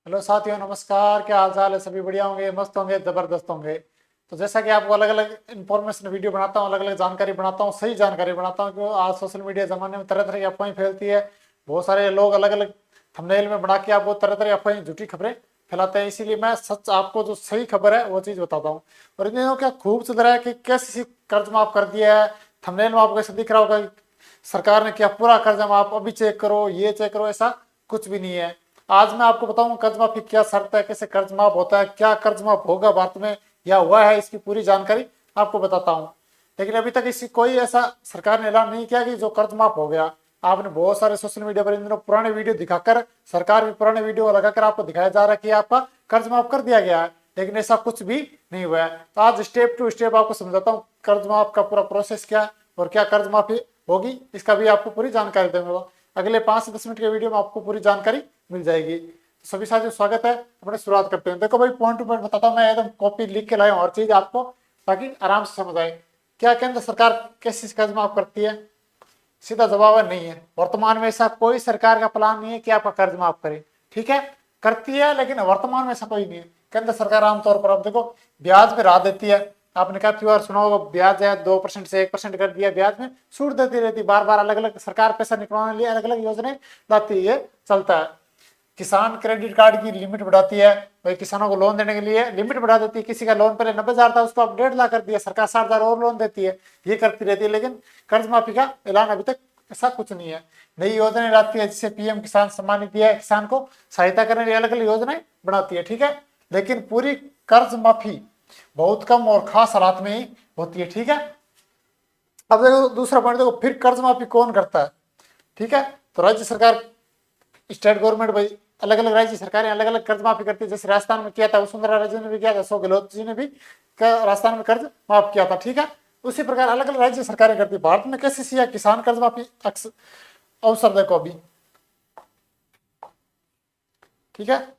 Hello साथियों, नमस्कार। क्या हाल चाल है? सभी बढ़िया होंगे, मस्त होंगे, जबरदस्त होंगे। तो जैसा कि आपको अलग अलग इन्फॉर्मेशन वीडियो बनाता हूँ, अलग अलग जानकारी बनाता हूँ, सही जानकारी बनाता हूँ, क्योंकि आज सोशल मीडिया जमाने में तरह तरह की अफवाहें फैलती है। बहुत सारे लोग अलग अलग थंबनेल में बना के आपको तरह तरह की अफवाहें, झूठी खबरें फैलाते हैं। इसीलिए मैं सच आपको जो सही खबर है वो चीज़ बताता हूँ। और इन दिनों क्या खूब चल रहा है कि कैसे कर्ज माफ कर दिया है। थंबनेल में आपको ऐसा दिख रहा होगा कि सरकार ने क्या पूरा कर्जा माफ, अभी चेक करो, ये चेक करो। ऐसा कुछ भी नहीं है। आज मैं आपको बताऊं कर्ज माफी क्या शर्त है, कैसे कर्ज माफ होता है, क्या कर्ज माफ होगा भारत में या हुआ है, इसकी पूरी जानकारी आपको बताता हूं। लेकिन अभी तक इसी कोई ऐसा सरकार ने ऐलान नहीं किया कि जो कर्ज माफ हो गया। आपने बहुत सारे सोशल मीडिया पर इन दिनों पुराने वीडियो दिखाकर, सरकार भी पुराने वीडियो लगाकर आपको दिखाया जा रहा है कि आपका कर्ज माफ कर दिया गया है, लेकिन ऐसा कुछ भी नहीं हुआ है। तो आज स्टेप टू स्टेप आपको समझाता हूँ कर्ज माफ का पूरा प्रोसेस क्या है और क्या कर्ज माफी होगी, इसका भी आपको पूरी जानकारी दूंगा। अगले 5 से 10 मिनट के वीडियो में आपको पूरी जानकारी मिल जाएगी। तो सभी साथियों, स्वागत है। अपने शुरुआत करते हैं। देखो भाई, पॉइंट टू पॉइंट बताता हूँ। मैं एकदम कॉपी लिख के लाया हूँ हर चीज आपको, ताकि आराम से समझ आए। क्या केंद्र सरकार कैसे कर्ज माफ करती है? सीधा जवाब है नहीं है। वर्तमान में ऐसा कोई सरकार का प्लान नहीं है कि आपका कर्ज माफ करे। ठीक है, करती है, लेकिन वर्तमान में ऐसा कोई नहीं है। केंद्र सरकार आमतौर पर, आप देखो, ब्याज में राहत देती है। आपने काफी बार सुना होगा, ब्याज है 2% से 1% कर दिया, ब्याज में छूट देती रहती। बार बार अलग अलग सरकार पैसा निकलवाने के लिए अलग अलग योजनाएं लाती है, ये चलता है। किसान क्रेडिट कार्ड की लिमिट बढ़ाती है। भाई, किसानों को लोन देने के लिए लिमिट बढ़ा देती है। किसी का लोन पहले 90,000 था, उसको अब 1.5 लाख कर दिया सरकार, 60,000 और लोन देती है। ये करती रहती है, लेकिन कर्ज माफी का ऐलान अभी तक ऐसा कुछ नहीं है। नई योजनाएं लाती है, जिससे पीएम किसान सम्मान निधि है, किसान को सहायता करने के लिए अलग अलग योजनाएं बनाती है। ठीक है, लेकिन पूरी कर्ज माफी बहुत कम और खास हालात में ही होती है। ठीक है, अब देखो दूसरा पॉइंट, देखो फिर कर्ज माफी कौन करता है। ठीक है, तो राज्य सरकार, स्टेट गवर्नमेंट भाई, अलग अलग राज्य सरकारें अलग अलग कर्ज माफी करती है। जैसे राजस्थान में किया था, वसुंधरा राजे ने भी किया था, अशोक गहलोत जी ने भी राजस्थान में कर्ज माफ किया था। ठीक है, उसी प्रकार अलग अलग राज्य सरकारें करती है। भारत में कैसे किया किसान कर्ज माफी अवसर देखो अभी। ठीक है,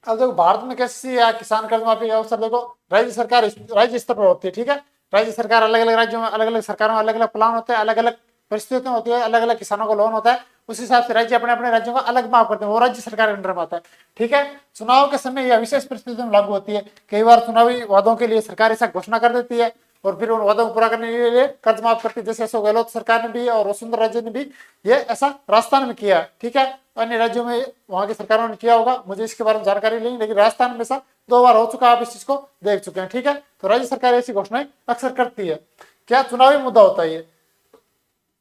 अब देखो भारत में कैसे या किसान कर्ज माफी का अवसर देखो। राज्य सरकार राज्य स्तर पर होती है। ठीक है, राज्य सरकार अलग अलग राज्यों में, अलग अलग सरकारों में अलग अलग प्लान होते हैं, अलग अलग परिस्थितियां होती है, अलग अलग किसानों को लोन होता है। उस हिसाब से राज्य अपने अपने राज्यों का अलग माफ करते हैं, वो राज्य सरकार के अंडर में आता है। ठीक है, चुनाव के समय यह विशेष परिस्थिति में लागू होती है। कई बार चुनावी वादों के लिए सरकार ऐसा घोषणा कर देती है और फिर उन वादों को पूरा करने के लिए कर्ज माफ करती है। जैसे अशोक गहलोत सरकार ने भी और वसुंधरा राजे ने भी ये ऐसा राजस्थान में किया है। ठीक है, अन्य राज्यों में वहां की सरकारों ने किया होगा, मुझे इसके बारे में जानकारी नहीं, लेकिन राजस्थान में ऐसा 2 बार हो चुका है, आप इस चीज को देख चुके हैं। ठीक है, तो राज्य सरकार ऐसी घोषणाएं अक्सर करती है। क्या चुनावी मुद्दा होता है ये,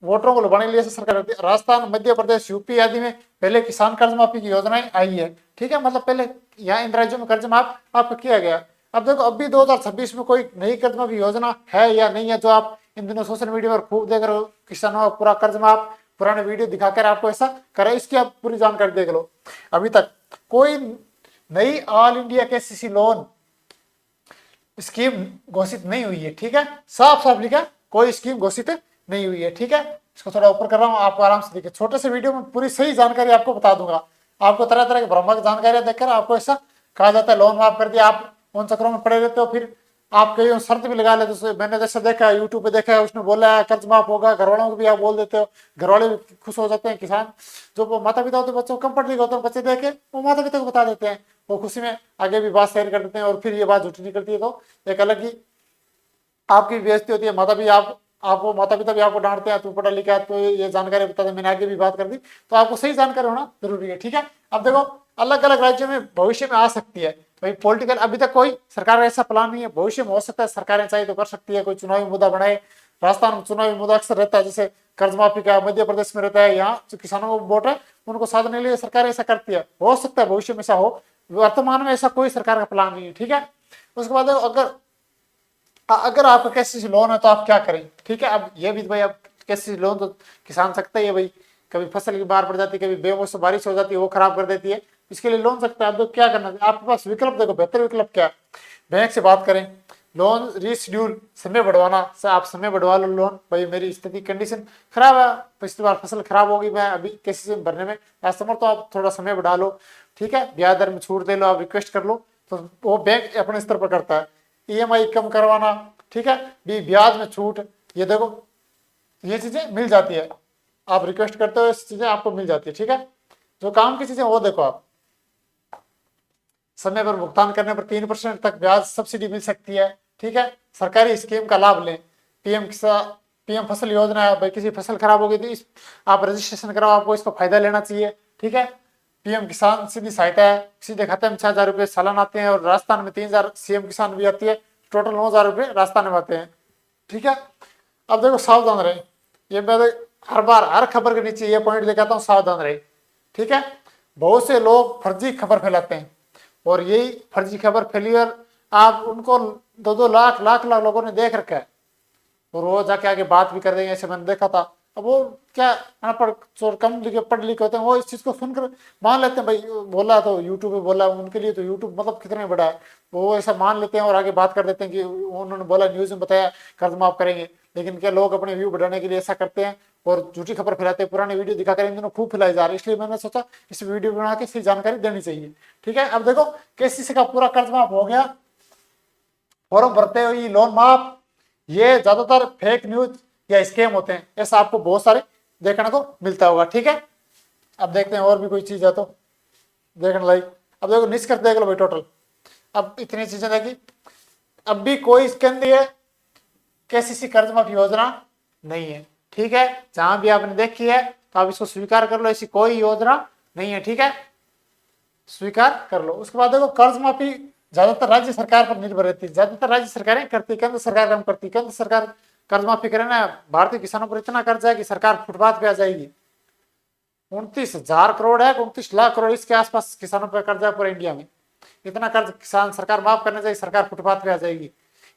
वोटरों को लुभाने के लिए सरकार करती है। राजस्थान, मध्य प्रदेश, यूपी आदि में पहले किसान कर्ज माफी की योजनाएं आई है। ठीक है, मतलब पहले यहाँ इन राज्यों में कर्ज माफ आपको किया गया। अब देखो, अब भी 2026 में कोई नई कर्ज माफी योजना है या नहीं है, जो आप इन दिनों सोशल मीडिया पर खूब देख रहे हो, किसानों का पूरा कर्ज माफ, पुराने वीडियो दिखाकर आपको ऐसा करे, इसकी आप पूरी जानकारी देख लो। अभी तक कोई नई all India KCC loan scheme घोषित नहीं हुई है। ठीक है, साफ साफ लिखा, कोई स्कीम घोषित नहीं हुई है। ठीक है, इसको थोड़ा ऊपर कर रहा हूँ, आपको आराम से देखिए। छोटे से वीडियो में पूरी सही जानकारी आपको बता दूंगा। आपको तरह तरह की भ्रामक जानकारियां देखकर आपको ऐसा कहा जाता है लोन माफ कर दिया, आप उन चक्रों में पड़े रहते हो। फिर आप कई शर्त भी लगा लेते हो। मैंने जैसे देखा है, यूट्यूब पे देखा है, उसने बोला है कर्ज माफ होगा, घर वालों को भी आप बोल देते हो, घर वाले भी खुश हो जाते हैं। किसान जो वो माता पिता होते हैं, बच्चों को कंफर्ट होते हैं, बच्चे देखे वो माता पिता को बता देते हैं, वो खुशी में आगे भी बात शेयर कर देते हैं, और फिर ये बात झूठी निकलती है तो एक अलग ही आपकी बेइज्जती होती है। माता भी आपको माता पिता भी आपको डांटते हैं, तू पढ़ा लिखा है, तो ये जानकारी बता दे, मैंने आगे भी बात कर दी। तो आपको सही जानकारी होना जरूरी है। ठीक है, अब देखो अलग अलग राज्यों में भविष्य में आ सकती है भाई पॉलिटिकल, अभी तक कोई सरकार का ऐसा प्लान नहीं है, भविष्य में हो सकता है, सरकारें चाहे तो कर सकती है, कोई चुनावी मुद्दा बनाए। राजस्थान में चुनावी मुद्दा अक्सर रहता है, जैसे कर्ज माफी का, मध्य प्रदेश में रहता है, यहाँ जो किसानों को वोट है उनको साधने के लिए सरकार ऐसा करती है। हो सकता है भविष्य में ऐसा हो, वर्तमान में ऐसा कोई सरकार का प्लान नहीं है। ठीक है, उसके बाद अगर अगर आपका केसीसी लोन है तो आप क्या करें। ठीक है, अब ये भी भाई, अब केसीसी लोन तो किसान सकता ही है भाई, कभी फसल की बाढ़ पड़ जाती है, कभी बेमौसम बारिश हो जाती है, वो खराब कर देती है, इसके लिए लोन सकता है। अब तो क्या करना है आपके पास विकल्प, देखो बेहतर विकल्प क्या है। बैंक से बात करें, लोन रीशेड्यूल, समय बढ़वाना से आप समय बढ़वा लो लोन। भाई मेरी स्थिति कंडीशन खराब है, पिछली बार फसल खराब होगी, मैं अभी केसीसी भरने में असमर्थ, तो आप थोड़ा समय बढ़ा लो। ठीक है, ब्याज दर में छूट दे लो, आप रिक्वेस्ट कर लो, तो वो बैंक अपने स्तर पर करता है। ईएमआई कम करवाना, ठीक है, भी ब्याज में छूट, ये देखो ये चीजें मिल जाती है। आप रिक्वेस्ट करते हो इस चीजें आपको मिल जाती है। ठीक है, जो काम की चीजें वो देखो आप, समय पर भुगतान करने पर 3% तक ब्याज सब्सिडी मिल सकती है। ठीक है, सरकारी स्कीम का लाभ लें। पीएम फसल योजना है, भाई किसी फसल खराब हो गई तो इस आप रजिस्ट्रेशन कराओ, आपको इसका फायदा लेना चाहिए। ठीक है, पीएम किसान सीधी सहायता है, सीधे खाते में 6,000 रुपये सालाना आते हैं, और राजस्थान में 3,000 सीएम किसान भी आती है, टोटल 9,000 रुपये राजस्थान में आते हैं। ठीक है, अब देखो सावधान रहे, ये मैं हर बार हर खबर के नीचे ये पॉइंट लेके आता हूँ, सावधान रहे। ठीक है, बहुत से लोग फर्जी खबर फैलाते हैं, और यही फर्जी खबर फेलियर आप उनको 2-2 लाख लाख लाख लोगों ने देख रखा है, और वो जाके आगे बात भी कर देंगे, ऐसे मैंने देखा था। अब वो क्या अनपढ़ चोर कम लिखे पढ़ लिखे होते हैं, वो इस चीज को सुनकर मान लेते हैं, भाई बोला तो यूट्यूब पे बोला, उनके लिए तो यूट्यूब मतलब कितने बड़ा है, वो ऐसा मान लेते हैं और आगे बात कर देते हैं कि उन्होंने बोला, न्यूज में बताया कर्ज माफ करेंगे। लेकिन क्या लोग अपने व्यू बढ़ाने के लिए ऐसा करते हैं और झूठी खबर फैलाते हैं, पुरानी वीडियो दिखाकर इन दिनों खूब फैलाई जा रही है, इसलिए मैंने सोचा इस वीडियो बना के इसकी जानकारी देनी चाहिए। ठीक है, अब देखो केसीसी का पूरा कर्ज माफ हो गया, फॉर्म भरते हुए लोन माफ। ये ज्यादातर फेक न्यूज या स्कैम होते हैं, ऐसा आपको बहुत सारे देखने को मिलता होगा। ठीक है, अब देखते हैं और भी कोई चीज है तो देखने लायक। अब देखो निष्कर्ष देख लो भाई, टोटल अब इतनी चीजें देखी, अब भी कोई इसके अंदर केसीसी कर्ज माफी योजना नहीं है। ठीक है, जहां भी आपने देखी है तो आप इसको स्वीकार कर लो, ऐसी कोई योजना नहीं है। ठीक है, स्वीकार कर लो। उसके बाद देखो कर्ज माफी ज्यादातर राज्य सरकार पर निर्भर रहती है, ज्यादातर राज्य सरकारें करती, केंद्र सरकार कम करती। केंद्र सरकार कर्ज माफी करे ना, भारतीय किसानों पर इतना कर्ज है कि सरकार फुटपाथ पे आ जाएगी। 29,000 करोड़ है, 29 लाख करोड़ इसके आसपास किसानों पर कर्ज है पूरे इंडिया में। इतना कर्ज किसान सरकार माफ करने जाएगी, सरकार फुटपाथ पे आ जाएगी,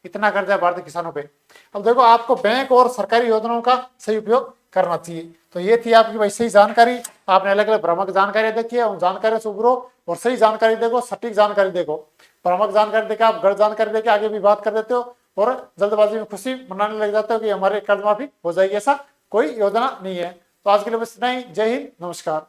इतना कर्ज है भारतीय किसानों पे। अब देखो आपको बैंक और सरकारी योजनाओं का सही उपयोग करना चाहिए। तो ये थी आपकी भाई सही जानकारी, आपने अलग अलग भ्रामक जानकारी देखी है, उन जानकारी से उभरो और सही जानकारी देखो, सटीक जानकारी देखो। भ्रामक जानकारी देके आप गलत जानकारी देके आगे भी बात कर देते हो और जल्दबाजी में खुशी मनाने लग जाते हो कि हमारे कर्ज माफी हो जाएगी, ऐसा कोई योजना नहीं है। तो आज के लिए बस इतना ही, जय हिंद, नमस्कार।